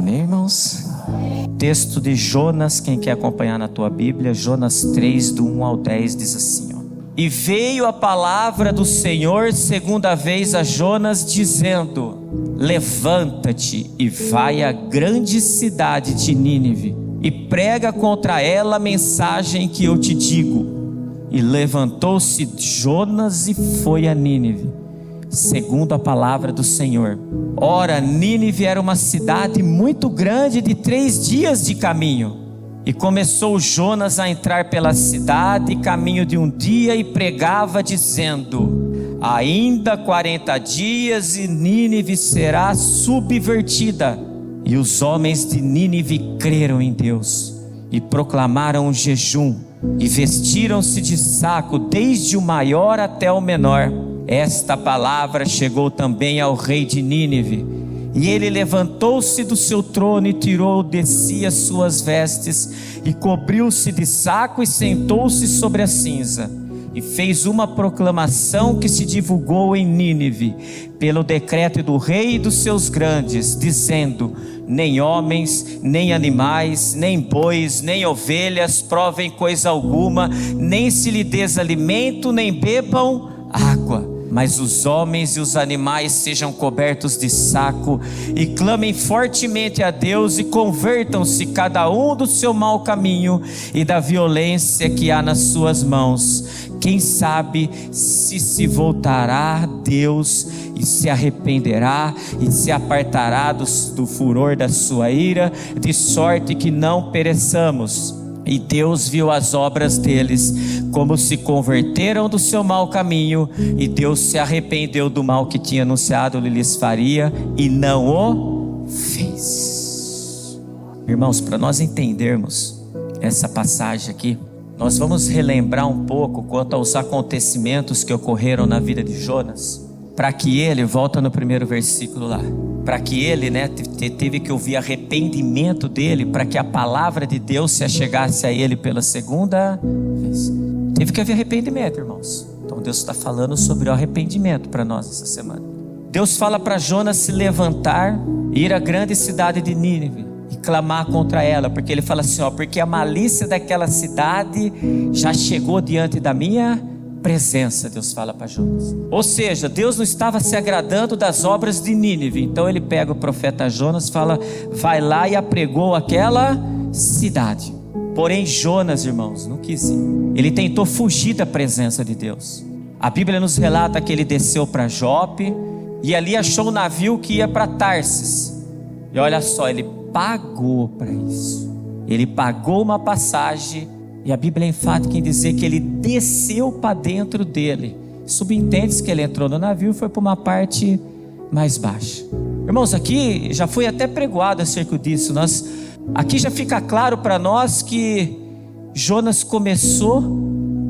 Amém, irmãos? Texto de Jonas, quem quer acompanhar na tua Bíblia, Jonas 3, do 1 ao 10, diz assim, ó. E veio a palavra do Senhor segunda vez a Jonas, dizendo: levanta-te e vai à grande cidade de Nínive, e prega contra ela a mensagem que eu te digo. E levantou-se Jonas e foi a Nínive, segundo a palavra do Senhor. Ora, Nínive era uma cidade muito grande, de 3 dias de caminho. E começou Jonas a entrar pela cidade, caminho de 1 dia, e pregava dizendo: ainda 40 dias e Nínive será subvertida. E os homens de Nínive creram em Deus, e proclamaram um jejum, e vestiram-se de saco, desde o maior até o menor. Esta palavra chegou também ao rei de Nínive, e ele levantou-se do seu trono e tirou de si as suas vestes, e cobriu-se de saco e sentou-se sobre a cinza, e fez uma proclamação que se divulgou em Nínive, pelo decreto do rei e dos seus grandes, dizendo: nem homens, nem animais, nem bois, nem ovelhas provem coisa alguma, nem se lhe des alimento, nem bebam água. Mas os homens e os animais sejam cobertos de saco, e clamem fortemente a Deus, e convertam-se cada um do seu mau caminho e da violência que há nas suas mãos. Quem sabe se voltará a Deus e se arrependerá e se apartará do furor da sua ira, de sorte que não pereçamos. E Deus viu as obras deles, como se converteram do seu mau caminho, e Deus se arrependeu do mal que tinha anunciado lhes faria, e não o fez. Irmãos, para nós entendermos essa passagem aqui, nós vamos relembrar um pouco quanto aos acontecimentos que ocorreram na vida de Jonas, para que ele, volta no primeiro versículo lá, para que ele, teve que ouvir arrependimento dele, para que a palavra de Deus se achegasse a ele pela segunda vez. Teve que haver arrependimento, irmãos. Então Deus está falando sobre o arrependimento para nós essa semana. Deus fala para Jonas se levantar, ir à grande cidade de Nínive e clamar contra ela, porque ele fala assim, porque a malícia daquela cidade já chegou diante da minha presença. Deus fala para Jonas. Ou seja, Deus não estava se agradando das obras de Nínive. Então ele pega o profeta Jonas, fala: vai lá e apregou aquela cidade. Porém Jonas, irmãos, não quis ir. Ele tentou fugir da presença de Deus. A Bíblia nos relata que ele desceu para Jope, e ali achou um navio que ia para Tarsis. E olha só, ele pagou para isso. Ele pagou uma passagem. E a Bíblia é enfática em dizer que ele desceu para dentro dele. Subentende-se que ele entrou no navio e foi para uma parte mais baixa. Irmãos, aqui já foi até pregoado acerca disso. Aqui já fica claro para nós que Jonas começou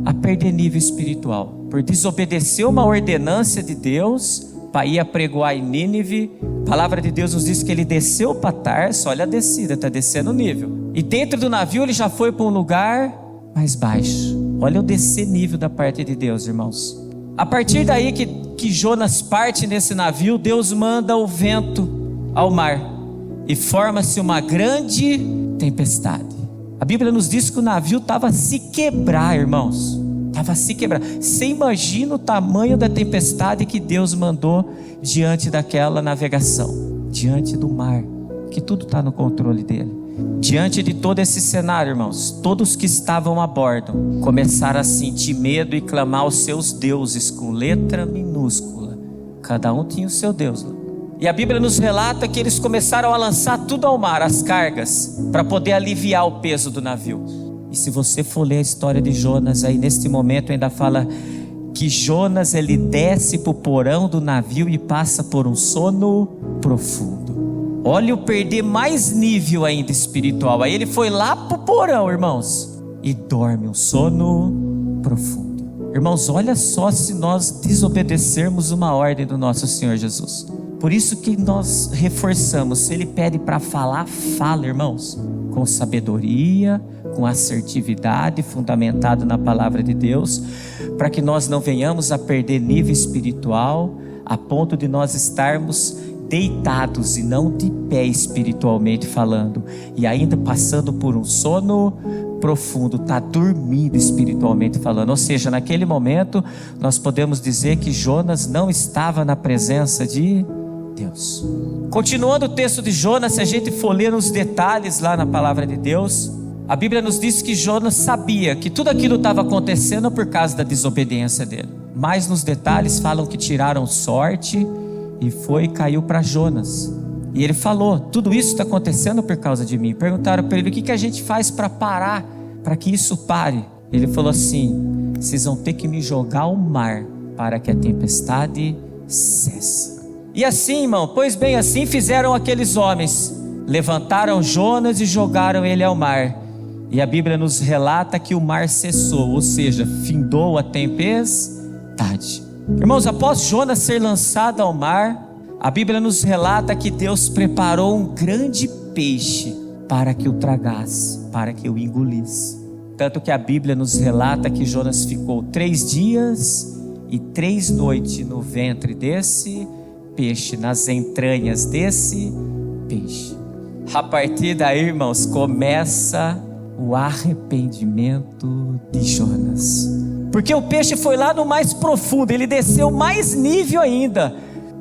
a perder nível espiritual, por desobedecer uma ordenança de Deus para ir apregoar em Nínive. A palavra de Deus nos diz que ele desceu para Tarso. Olha a descida, está descendo o nível. E dentro do navio ele já foi para um lugar mais baixo. Olha o descer nível da parte de Deus, irmãos. A partir daí que Jonas parte nesse navio, Deus manda o vento ao mar, e forma-se uma grande tempestade. A Bíblia nos diz que o navio estava a se quebrar, irmãos. Estava a se quebrar. Você imagina o tamanho da tempestade que Deus mandou diante daquela navegação, diante do mar, que tudo está no controle dele. Diante de todo esse cenário, irmãos, todos que estavam a bordo começaram a sentir medo e clamar aos seus deuses com letra minúscula. Cada um tinha o seu Deus. E a Bíblia nos relata que eles começaram a lançar tudo ao mar, as cargas, para poder aliviar o peso do navio. E se você for ler a história de Jonas, aí neste momento ainda fala que Jonas, ele desce para o porão do navio e passa por um sono profundo. Olha o perder mais nível ainda espiritual. Aí ele foi lá para o porão, irmãos, e dorme um sono profundo. Irmãos, olha só se nós desobedecermos uma ordem do nosso Senhor Jesus. Por isso que nós reforçamos, se Ele pede para falar, fala, irmãos, com sabedoria, com assertividade, fundamentado na palavra de Deus, para que nós não venhamos a perder nível espiritual, a ponto de nós estarmos deitados e não de pé espiritualmente falando, e ainda passando por um sono profundo, está dormindo espiritualmente falando. Ou seja, naquele momento nós podemos dizer que Jonas não estava na presença de Deus. Continuando o texto de Jonas, se a gente for ler nos detalhes lá na palavra de Deus, a Bíblia nos diz que Jonas sabia que tudo aquilo estava acontecendo por causa da desobediência dele. Mas nos detalhes falam que tiraram sorte e caiu para Jonas. E ele falou: tudo isso está acontecendo por causa de mim. Perguntaram para ele: o que a gente faz para parar, para que isso pare? Ele falou assim: vocês vão ter que me jogar ao mar para que a tempestade cesse. E assim, irmão, pois bem, assim fizeram aqueles homens. Levantaram Jonas e jogaram ele ao mar. E a Bíblia nos relata que o mar cessou, ou seja, findou a tempestade. Irmãos, após Jonas ser lançado ao mar, a Bíblia nos relata que Deus preparou um grande peixe para que o tragasse, para que o engolisse. Tanto que a Bíblia nos relata que Jonas ficou 3 dias e 3 noites no ventre desse peixe, nas entranhas desse peixe. A partir daí, irmãos, começa o arrependimento de Jonas. Porque o peixe foi lá no mais profundo, ele desceu mais nível ainda.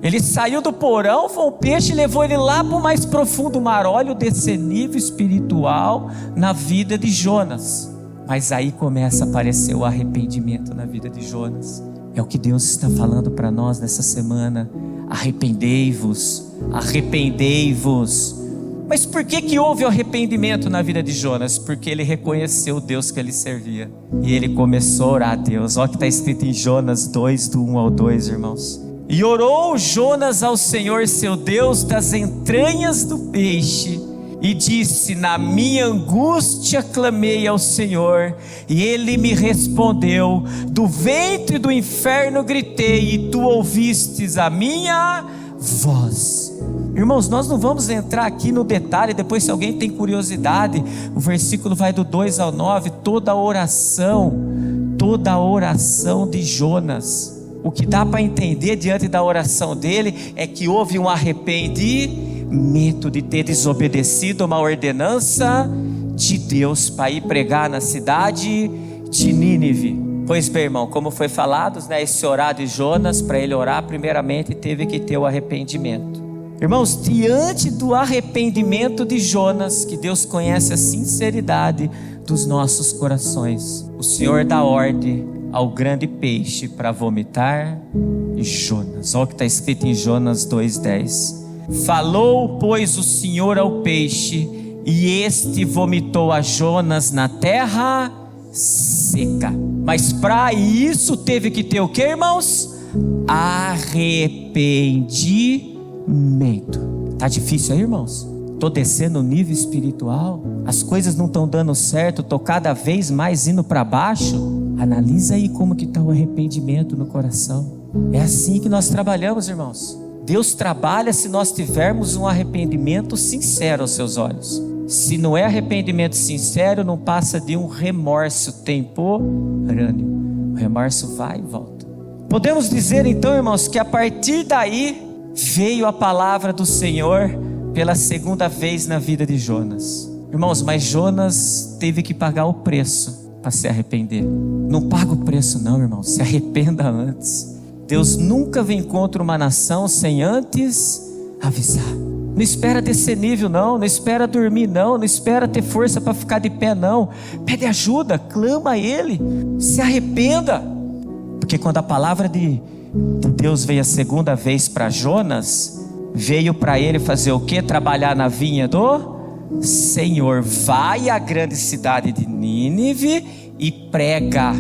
Ele saiu do porão, foi o peixe e levou ele lá para o mais profundo mar. Olha o desnível espiritual na vida de Jonas. Mas aí começa a aparecer o arrependimento na vida de Jonas. É o que Deus está falando para nós nessa semana. Arrependei-vos, arrependei-vos. Mas por que houve o arrependimento na vida de Jonas? Porque ele reconheceu o Deus que ele servia. E ele começou a orar a Deus. Olha o que está escrito em Jonas 2, do 1 ao 2, irmãos. E orou Jonas ao Senhor seu Deus das entranhas do peixe, e disse: na minha angústia clamei ao Senhor, e Ele me respondeu. Do ventre do inferno gritei, e Tu ouvistes a minha voz. Irmãos, nós não vamos entrar aqui no detalhe. Depois, se alguém tem curiosidade, o versículo vai do 2 ao 9, toda a oração de Jonas. O que dá para entender diante da oração dele é que houve um arrependimento de ter desobedecido uma ordenança de Deus para ir pregar na cidade de Nínive. Pois bem, irmão, como foi falado, esse orar de Jonas, para ele orar, primeiramente teve que ter o arrependimento. Irmãos, diante do arrependimento de Jonas, que Deus conhece a sinceridade dos nossos corações, o Senhor dá ordem ao grande peixe para vomitar Jonas. Olha o que está escrito em Jonas 2,10. Falou, pois, o Senhor ao peixe, e este vomitou a Jonas na terra seca. Mas para isso teve que ter o que, irmãos? Arrependimento. Tá difícil aí, irmãos? Estou descendo o nível espiritual, as coisas não estão dando certo, estou cada vez mais indo para baixo. Analisa aí como que está o arrependimento no coração. É assim que nós trabalhamos, irmãos. Deus trabalha se nós tivermos um arrependimento sincero aos seus olhos. Se não é arrependimento sincero, não passa de um remorso temporâneo. O remorso vai e volta. Podemos dizer então, irmãos, que a partir daí veio a palavra do Senhor pela segunda vez na vida de Jonas. Irmãos, mas Jonas teve que pagar o preço para se arrepender. Não paga o preço não, irmão, se arrependa antes. Deus nunca vem contra uma nação sem antes avisar. Não espera descer nível não, não espera dormir não espera ter força para ficar de pé não. Pede ajuda, clama a Ele, se arrependa. Porque quando a palavra de Deus veio a segunda vez para Jonas, veio para ele fazer o que? Trabalhar na vinha do Senhor. Vai à grande cidade de Nínive e prega.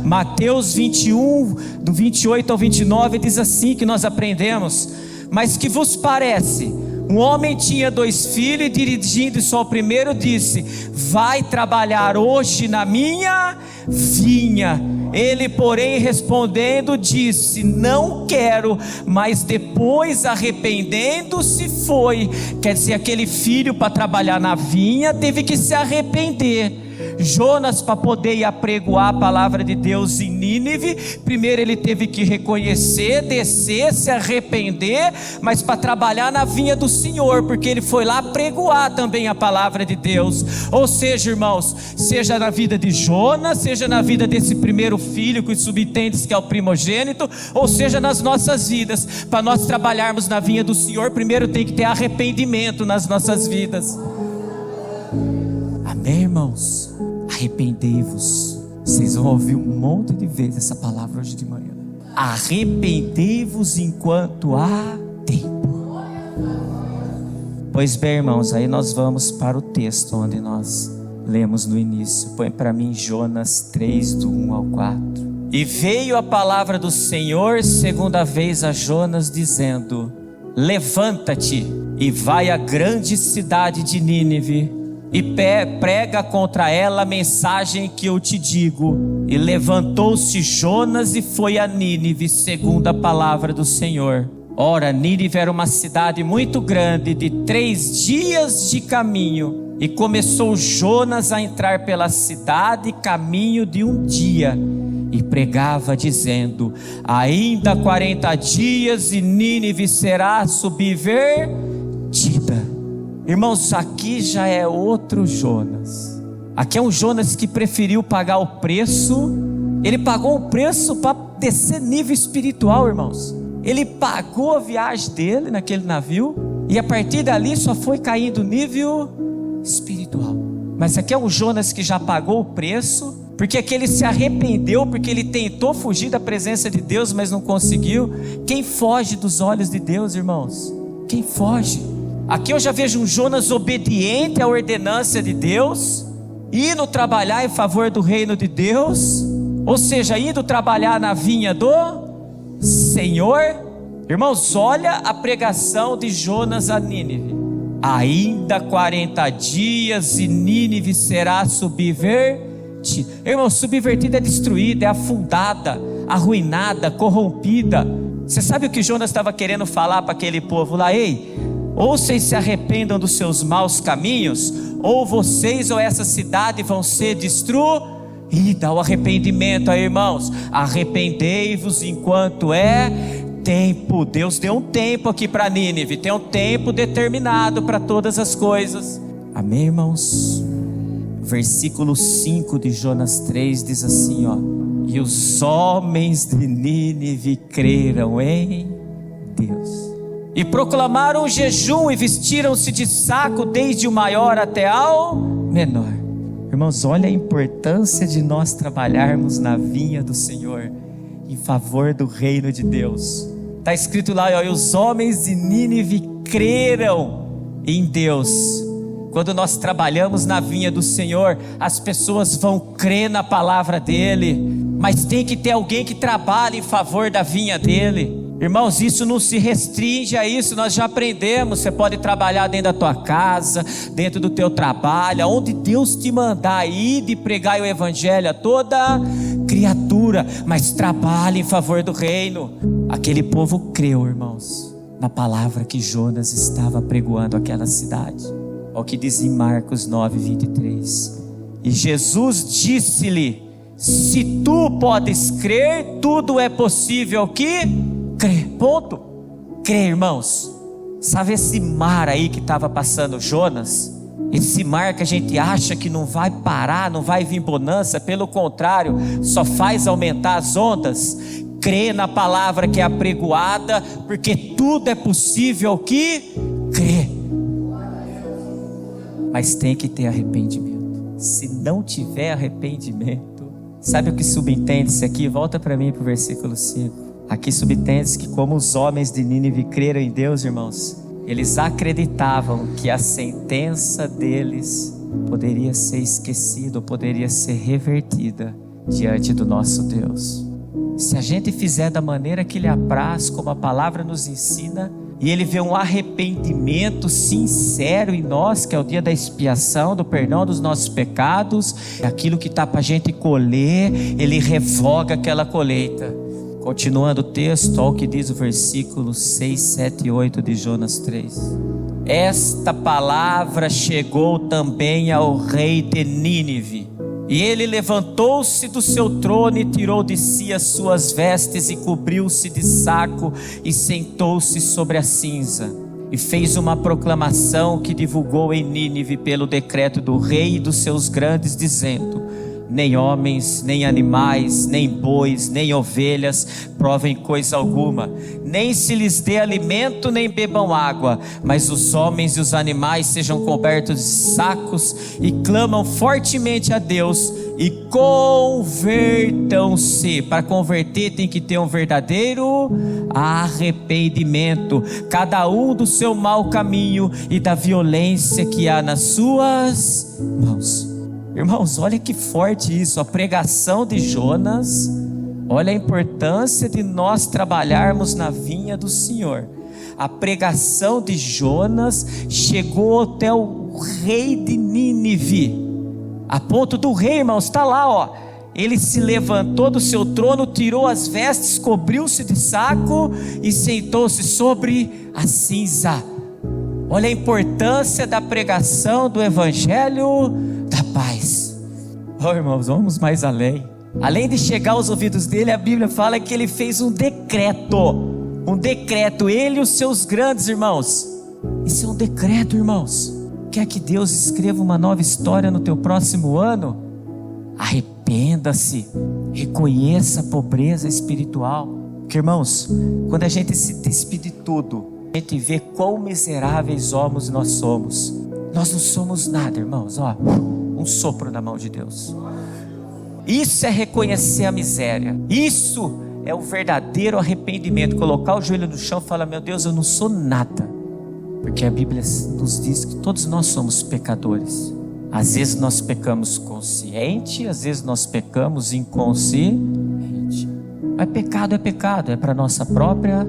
Mateus 21, do 28 ao 29, diz assim que nós aprendemos: mas que vos parece? Um homem tinha 2 filhos, e dirigindo-se ao primeiro disse: vai trabalhar hoje na minha vinha. Ele, porém, respondendo, disse: não quero. Mas depois, arrependendo-se, foi. Quer dizer, aquele filho, para trabalhar na vinha, teve que se arrepender. Jonas, para poder ir apregoar a palavra de Deus em Nínive, primeiro ele teve que reconhecer, descer, se arrepender, mas para trabalhar na vinha do Senhor, porque ele foi lá apregoar também a palavra de Deus. Ou seja, irmãos, seja na vida de Jonas, seja na vida desse primeiro filho que subentende que é o primogênito, ou seja nas nossas vidas, para nós trabalharmos na vinha do Senhor, primeiro tem que ter arrependimento nas nossas vidas. Amém, irmãos? Arrependei-vos. Vocês vão ouvir um monte de vezes essa palavra hoje de manhã. Arrependei-vos enquanto há tempo. Pois bem, irmãos, aí nós vamos para o texto onde nós lemos no início. Põe para mim Jonas 3, do 1 ao 4. E veio a palavra do Senhor segunda vez a Jonas, dizendo: levanta-te e vai à grande cidade de Nínive, e prega contra ela a mensagem que eu te digo. E levantou-se Jonas e foi a Nínive, segundo a palavra do Senhor. Ora, Nínive era uma cidade muito grande, de 3 dias de caminho. E começou Jonas a entrar pela cidade, caminho de 1 dia, e pregava dizendo: ainda 40 dias e Nínive será subvertida. Irmãos, aqui já é outro Jonas. Aqui é um Jonas que preferiu pagar o preço. Ele pagou o preço para descer nível espiritual, irmãos. Ele pagou a viagem dele naquele navio, e a partir dali só foi caindo nível espiritual. Mas aqui é um Jonas que já pagou o preço, porque aqui ele se arrependeu, porque ele tentou fugir da presença de Deus, mas não conseguiu. Quem foge dos olhos de Deus, irmãos? Quem foge? Aqui eu já vejo um Jonas obediente à ordenança de Deus, indo trabalhar em favor do reino de Deus, ou seja, indo trabalhar na vinha do Senhor. Irmãos, olha a pregação de Jonas a Nínive: ainda 40 dias e Nínive será subvertida. Irmãos, subvertida é destruída, é afundada, arruinada, corrompida. Você sabe o que Jonas estava querendo falar para aquele povo lá? Ei, ou vocês se arrependam dos seus maus caminhos, ou vocês ou essa cidade vão ser destruídas. O arrependimento aí, irmãos. Arrependei-vos enquanto é tempo. Deus deu um tempo aqui para Nínive, tem um tempo determinado para todas as coisas. Amém, irmãos? Versículo 5 de Jonas 3 diz assim, ó: e os homens de Nínive creram em Deus, e proclamaram jejum, e vestiram-se de saco, desde o maior até ao menor. Irmãos, olha a importância de nós trabalharmos na vinha do Senhor, em favor do reino de Deus. Está escrito lá, ó: e os homens de Nínive creram em Deus. Quando nós trabalhamos na vinha do Senhor, as pessoas vão crer na palavra dele, mas tem que ter alguém que trabalhe em favor da vinha dele. Irmãos, isso não se restringe a isso, nós já aprendemos. Você pode trabalhar dentro da tua casa, dentro do teu trabalho, onde Deus te mandar ir, de pregar o evangelho a toda criatura, mas trabalhe em favor do reino. Aquele povo creu, irmãos, na palavra que Jonas estava pregoando àquela cidade. Olha o que diz em Marcos 9:23. E Jesus disse-lhe: se tu podes crer, tudo é possível que crer. Ponto. Crer, irmãos. Sabe esse mar aí que estava passando Jonas? Esse mar que a gente acha que não vai parar, não vai vir bonança, pelo contrário, só faz aumentar as ondas. Crê na palavra que é apregoada, porque tudo é possível que crer. Mas tem que ter arrependimento. Se não tiver arrependimento, sabe o que subentende-se aqui? Volta para mim para o versículo 5. Aqui subentende-se que, como os homens de Nínive creram em Deus, irmãos, eles acreditavam que a sentença deles poderia ser esquecida, poderia ser revertida diante do nosso Deus. Se a gente fizer da maneira que lhe apraz, como a palavra nos ensina, e Ele vê um arrependimento sincero em nós, que é o dia da expiação, do perdão dos nossos pecados, aquilo que está para a gente colher, Ele revoga aquela colheita. Continuando o texto, olha o que diz o versículo 6, 7 e 8 de Jonas 3. Esta palavra chegou também ao rei de Nínive, e ele levantou-se do seu trono e tirou de si as suas vestes e cobriu-se de saco e sentou-se sobre a cinza. E fez uma proclamação que divulgou em Nínive pelo decreto do rei e dos seus grandes, dizendo: nem homens, nem animais, nem bois, nem ovelhas provem coisa alguma, nem se lhes dê alimento, nem bebam água, mas os homens e os animais sejam cobertos de sacos e clamam fortemente a Deus e convertam-se. Para converter tem que ter um verdadeiro arrependimento, cada um do seu mau caminho e da violência que há nas suas mãos. Irmãos, olha que forte isso, a pregação de Jonas. Olha a importância de nós trabalharmos na vinha do Senhor. A pregação de Jonas chegou até o rei de Nínive, a ponto do rei, irmãos, está lá, ó. Ele se levantou do seu trono, tirou as vestes, cobriu-se de saco e sentou-se sobre a cinza. Olha a importância da pregação do evangelho da paz. Oh, irmãos, vamos mais além. Além de chegar aos ouvidos dele, a Bíblia fala que ele fez um decreto, ele e os seus grandes, irmãos. Isso é um decreto, irmãos. Quer que Deus escreva uma nova história no teu próximo ano? Arrependa-se, reconheça a pobreza espiritual. Porque, irmãos, quando a gente se despe de tudo, a gente vê quão miseráveis homens nós somos. Nós não somos nada, irmãos, ó, um sopro na mão de Deus. Isso é reconhecer a miséria. Isso é o verdadeiro arrependimento. Colocar o joelho no chão e falar: meu Deus, eu não sou nada. Porque a Bíblia nos diz que todos nós somos pecadores. Às vezes nós pecamos consciente, às vezes nós pecamos inconsciente. Mas pecado, é para nossa própria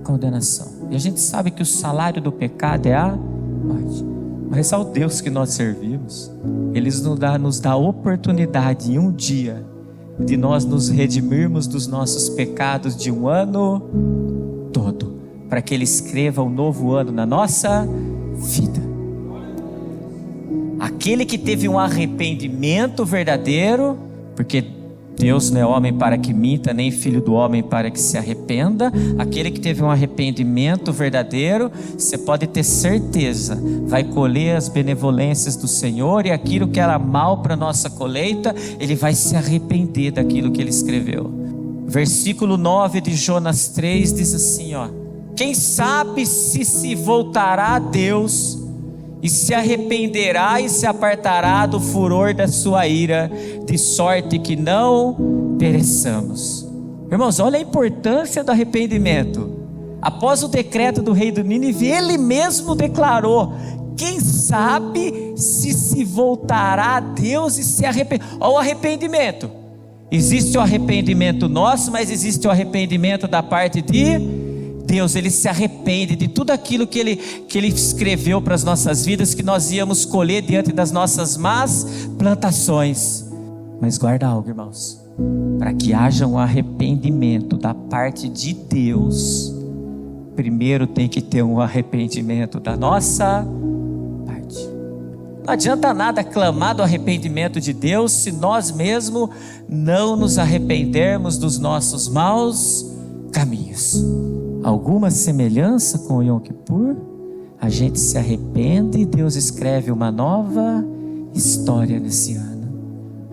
condenação. E a gente sabe que o salário do pecado é a morte. Mas ao Deus que nós servimos, Ele nos dá a oportunidade em um dia de nós nos redimirmos dos nossos pecados de um ano todo, para que Ele escreva um novo ano na nossa vida. Aquele que teve um arrependimento verdadeiro, porque Deus não é homem para que minta, nem filho do homem para que se arrependa. Aquele que teve um arrependimento verdadeiro, você pode ter certeza, vai colher as benevolências do Senhor, e aquilo que era mal para nossa colheita, ele vai se arrepender daquilo que ele escreveu. Versículo 9 de Jonas 3 diz assim, ó: quem sabe se voltará a Deus e se arrependerá e se apartará do furor da sua ira, de sorte que não pereçamos. Irmãos, olha a importância do arrependimento. Após o decreto do rei do Nínive, ele mesmo declarou: quem sabe se voltará a Deus e se arrependerá. Olha o arrependimento. Existe o arrependimento nosso, mas existe o arrependimento da parte de Deus. Ele se arrepende de tudo aquilo que ele escreveu para as nossas vidas, que nós íamos colher diante das nossas más plantações. Mas guarda algo, irmãos: para que haja um arrependimento da parte de Deus, primeiro tem que ter um arrependimento da nossa parte. Não adianta nada clamar do arrependimento de Deus se nós mesmos não nos arrependermos dos nossos maus caminhos. Alguma semelhança com o Yom Kippur? A gente se arrepende e Deus escreve uma nova história nesse ano.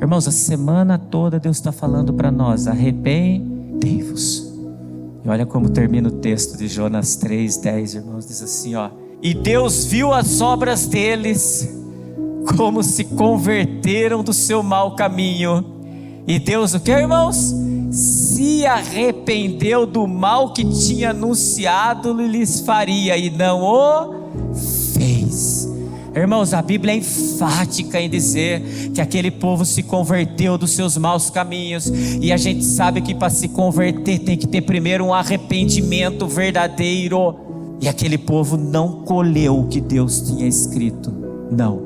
Irmãos, a semana toda Deus está falando para nós: arrependei-vos. E olha como termina o texto de Jonas 3:10, irmãos, diz assim, ó: e Deus viu as obras deles, como se converteram do seu mau caminho. E Deus, o que, irmãos? Se arrependeu do mal que tinha anunciado lhes faria, e não o fez. Irmãos, a Bíblia é enfática em dizer que aquele povo se converteu dos seus maus caminhos, e a gente sabe que para se converter tem que ter primeiro um arrependimento verdadeiro. E aquele povo não colheu o que Deus tinha escrito. Não,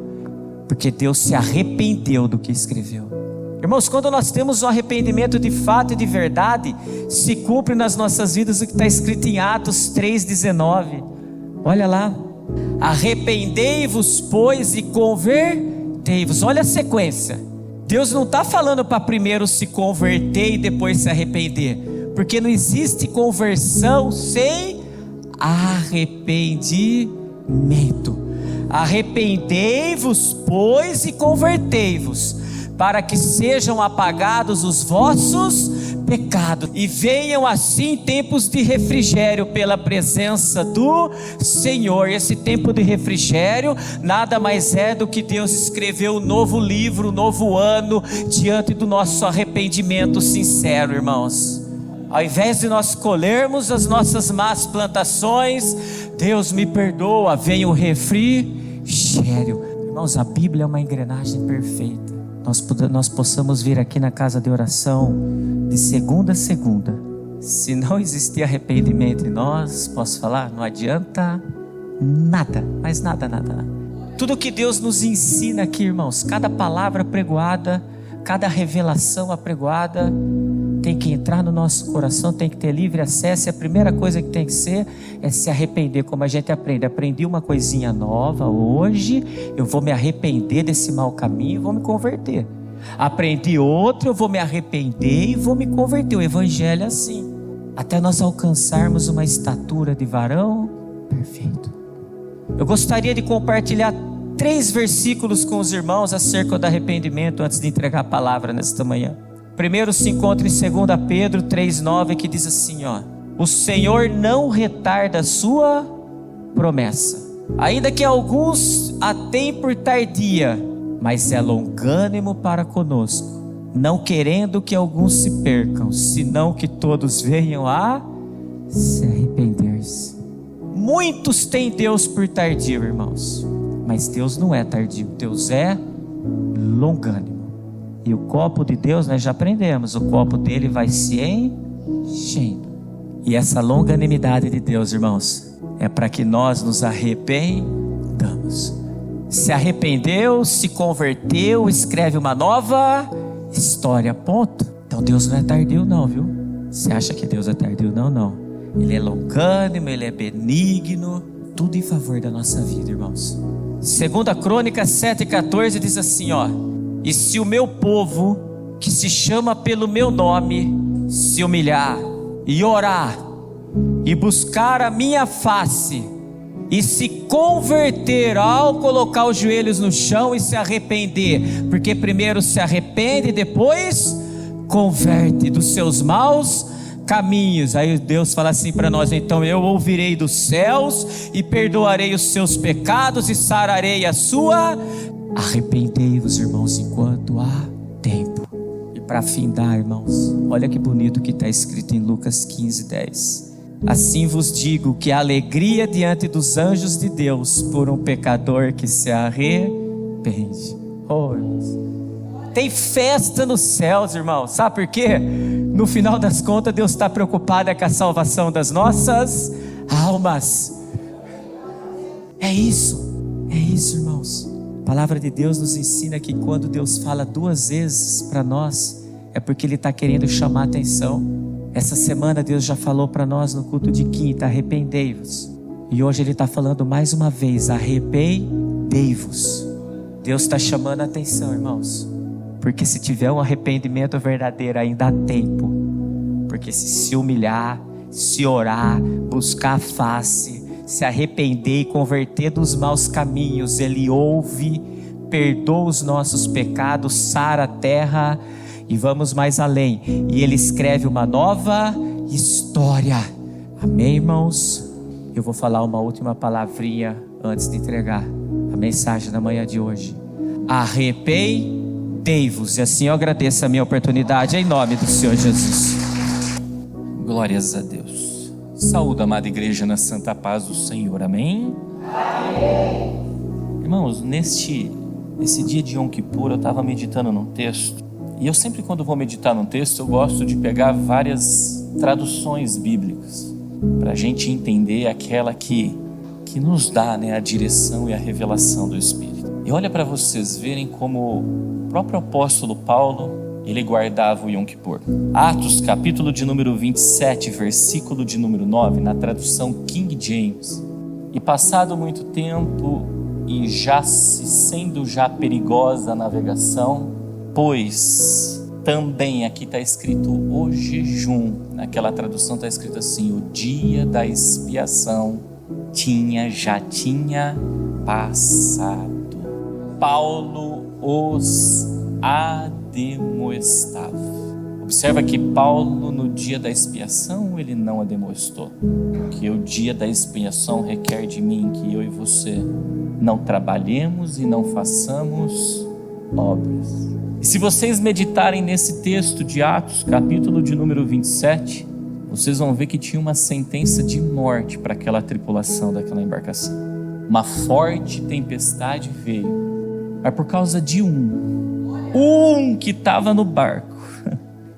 porque Deus se arrependeu do que escreveu. Irmãos, quando nós temos um arrependimento de fato e de verdade, se cumpre nas nossas vidas o que está escrito em Atos 3,19. Olha lá: arrependei-vos, pois, e convertei-vos. Olha a sequência. Deus não está falando para primeiro se converter e depois se arrepender, porque não existe conversão sem arrependimento. Arrependei-vos, pois, e convertei-vos, para que sejam apagados os vossos pecados, e venham assim tempos de refrigério pela presença do Senhor. Esse tempo de refrigério nada mais é do que Deus escreveu um novo livro, um novo ano, diante do nosso arrependimento sincero, irmãos. Ao invés de nós colhermos as nossas más plantações, Deus me perdoa, vem o refrigério. Irmãos, a Bíblia é uma engrenagem perfeita. Nós possamos vir aqui na casa de oração de segunda a segunda. Se não existir arrependimento em nós, posso falar, não adianta nada, mas nada. Tudo que Deus nos ensina aqui, irmãos, cada palavra apregoada, cada revelação apregoada, tem que entrar no nosso coração, tem que ter livre acesso. E a primeira coisa que tem que ser é se arrepender, como a gente aprende. Aprendi uma coisinha nova hoje, eu vou me arrepender desse mau caminho e vou me converter. Aprendi outro, eu vou me arrepender e vou me converter. O evangelho é assim, até nós alcançarmos uma estatura de varão perfeito. Eu gostaria de compartilhar 3 versículos com os irmãos acerca do arrependimento antes de entregar a palavra nesta manhã. Primeiro se encontra em 2 Pedro 3,9, que diz assim, ó: o Senhor não retarda a sua promessa, ainda que alguns a tenham por tardia, mas é longânimo para conosco, não querendo que alguns se percam, senão que todos venham a se arrepender-se. Muitos têm Deus por tardio, irmãos, mas Deus não é tardio, Deus é longânimo. E o copo de Deus, nós já aprendemos, o copo dele vai se enchendo. E essa longanimidade de Deus, irmãos, é para que nós nos arrependamos. Se arrependeu, se converteu, escreve uma nova história, ponto. Então Deus não é tardio não, viu? Você acha que Deus é tardio? Não. Ele é longânimo, ele é benigno, tudo em favor da nossa vida, irmãos. 2 Crônicas 7,14 diz assim, ó: e se o meu povo, que se chama pelo meu nome, se humilhar e orar e buscar a minha face e se converter, ao colocar os joelhos no chão e se arrepender, porque primeiro se arrepende e depois converte dos seus maus caminhos. Aí Deus fala assim para nós: então eu ouvirei dos céus e perdoarei os seus pecados e sararei a sua. Arrependei-vos, irmãos, enquanto há tempo. E para findar, irmãos, olha que bonito que está escrito em Lucas 15:10. Assim vos digo que a alegria diante dos anjos de Deus por um pecador que se arrepende. Oh, irmãos, tem festa nos céus, irmãos. Sabe por quê? No final das contas, Deus está preocupado com a salvação das nossas almas. É isso, irmãos. A palavra de Deus nos ensina que quando Deus fala 2 vezes para nós, é porque Ele está querendo chamar a atenção. Essa semana Deus já falou para nós no culto de quinta: arrependei-vos. E hoje Ele está falando mais uma vez: arrependei-vos. Deus está chamando a atenção, irmãos, porque se tiver um arrependimento verdadeiro ainda há tempo. Porque se humilhar, se orar, buscar a face, se arrepender e converter dos maus caminhos, Ele ouve, perdoa os nossos pecados, sara a terra. E vamos mais além, e Ele escreve uma nova história. Amém, irmãos? Eu vou falar uma última palavrinha antes de entregar a mensagem da manhã de hoje. Arrependei-vos. E assim eu agradeço a minha oportunidade, em nome do Senhor Jesus. Glórias a Deus. Saúde, amada igreja, na santa paz do Senhor. Amém? Amém. Irmãos, nesse dia de Yom Kippur, eu estava meditando num texto. E eu sempre, quando vou meditar num texto, eu gosto de pegar várias traduções bíblicas. para a gente entender aquela que nos dá, né, a direção e a revelação do Espírito. E olha para vocês verem como o próprio apóstolo Paulo, ele guardava o Yom Kippur. Atos, capítulo de número 27, versículo de número 9, na tradução King James. E passado muito tempo, e sendo já perigosa a navegação, pois também aqui está escrito o jejum, naquela tradução está escrito assim, o dia da expiação já tinha passado. Paulo os ademoestava. Observa que Paulo, no dia da expiação, ele não ademoestou, porque o dia da expiação requer de mim que eu e você não trabalhemos e não façamos obras. E se vocês meditarem nesse texto de Atos, capítulo de número 27, vocês vão ver que tinha uma sentença de morte para aquela tripulação daquela embarcação. Uma forte tempestade veio, mas por causa de um que estava no barco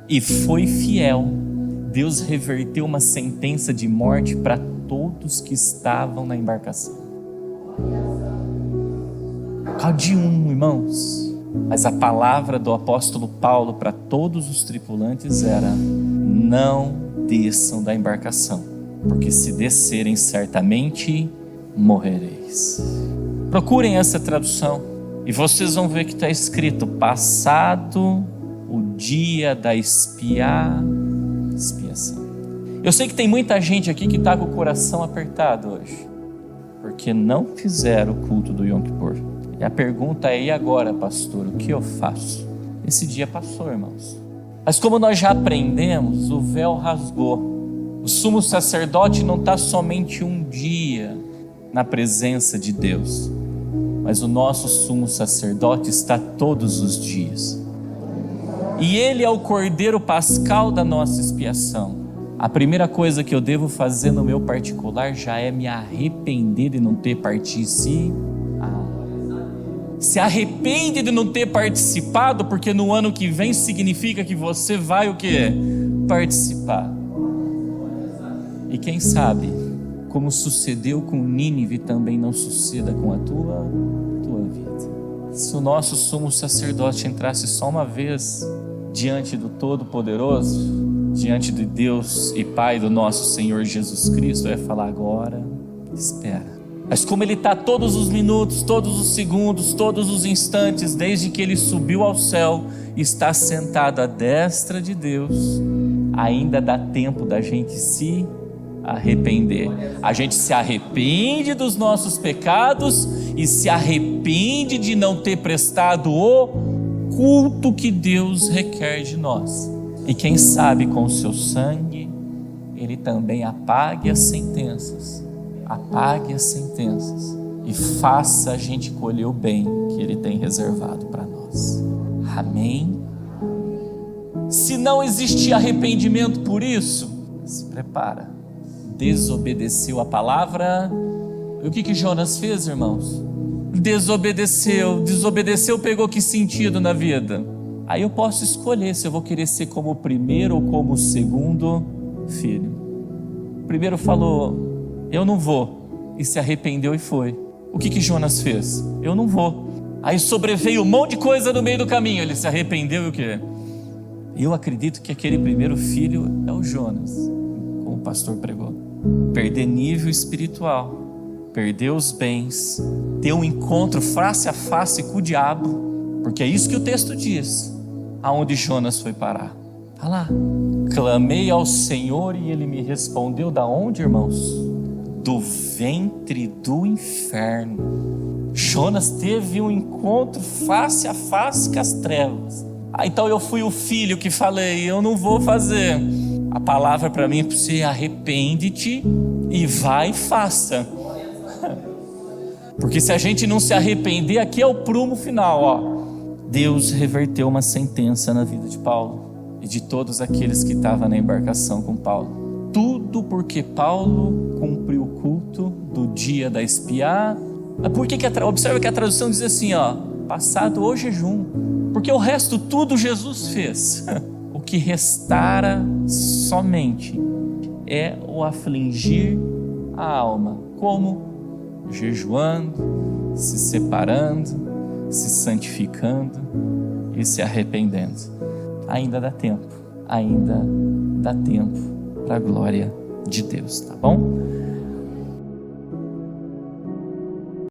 e foi fiel, Deus reverteu uma sentença de morte para todos que estavam na embarcação. Por causa de irmãos. Mas a palavra do apóstolo Paulo para todos os tripulantes era: não desçam da embarcação, porque se descerem certamente morrereis. Procurem essa tradução e vocês vão ver que está escrito: passado o dia da expiação. Eu sei que tem muita gente aqui que está com o coração apertado hoje, porque não fizeram o culto do Yom Kippur. E a pergunta é: e agora, pastor, o que eu faço? Esse dia passou, irmãos. Mas como nós já aprendemos, o véu rasgou. O sumo sacerdote não está somente um dia na presença de Deus, mas o nosso sumo sacerdote está todos os dias. E ele é o cordeiro pascal da nossa expiação. A primeira coisa que eu devo fazer no meu particular já é me arrepender de não ter participado. Se arrepende de não ter participado, porque no ano que vem significa que você vai o quê? Participar. E quem sabe, como sucedeu com Nínive, também não suceda com a tua vida. Se o nosso sumo sacerdote entrasse só uma vez diante do Todo-Poderoso, diante de Deus e Pai do nosso Senhor Jesus Cristo, eu ia falar: agora espera. Mas como ele está todos os minutos, todos os segundos, todos os instantes, desde que ele subiu ao céu, está sentado à destra de Deus, ainda dá tempo da gente se arrepender. A gente se arrepende dos nossos pecados e se arrepende de não ter prestado o culto que Deus requer de nós. E quem sabe com o seu sangue, ele também apague as sentenças. Apague as sentenças e faça a gente colher o bem que Ele tem reservado para nós. Amém? Se não existir arrependimento por isso, se prepara. Desobedeceu a palavra. E o que Jonas fez, irmãos? Desobedeceu, pegou que sentido na vida? Aí eu posso escolher se eu vou querer ser como o primeiro ou como o segundo filho. O primeiro falou: eu não vou, e se arrependeu e foi. O que Jonas fez? Eu não vou. Aí sobreveio um monte de coisa no meio do caminho, ele se arrependeu e o quê? Eu acredito que aquele primeiro filho é o Jonas, como o pastor pregou. Perder nível espiritual, perder os bens, ter um encontro face a face com o diabo, porque é isso que o texto diz. Aonde Jonas foi parar? Olha lá. Clamei ao Senhor e Ele me respondeu. Da onde, irmãos? Do ventre do inferno. Jonas teve um encontro face a face com as trevas. Então eu fui o filho que falei: eu não vou fazer. A palavra para mim é para você: arrepende-te e vai e faça. Porque se a gente não se arrepender, aqui é o prumo final, ó. Deus reverteu uma sentença na vida de Paulo e de todos aqueles que estavam na embarcação com Paulo. Tudo porque Paulo cumpriu o culto do dia da expiação. Observa que a tradução diz assim, ó: passado o jejum. Porque o resto tudo Jesus fez. O que restara somente é o afligir a alma. Como? Jejuando, se separando, se santificando e se arrependendo. Ainda dá tempo para a glória de Deus, tá bom?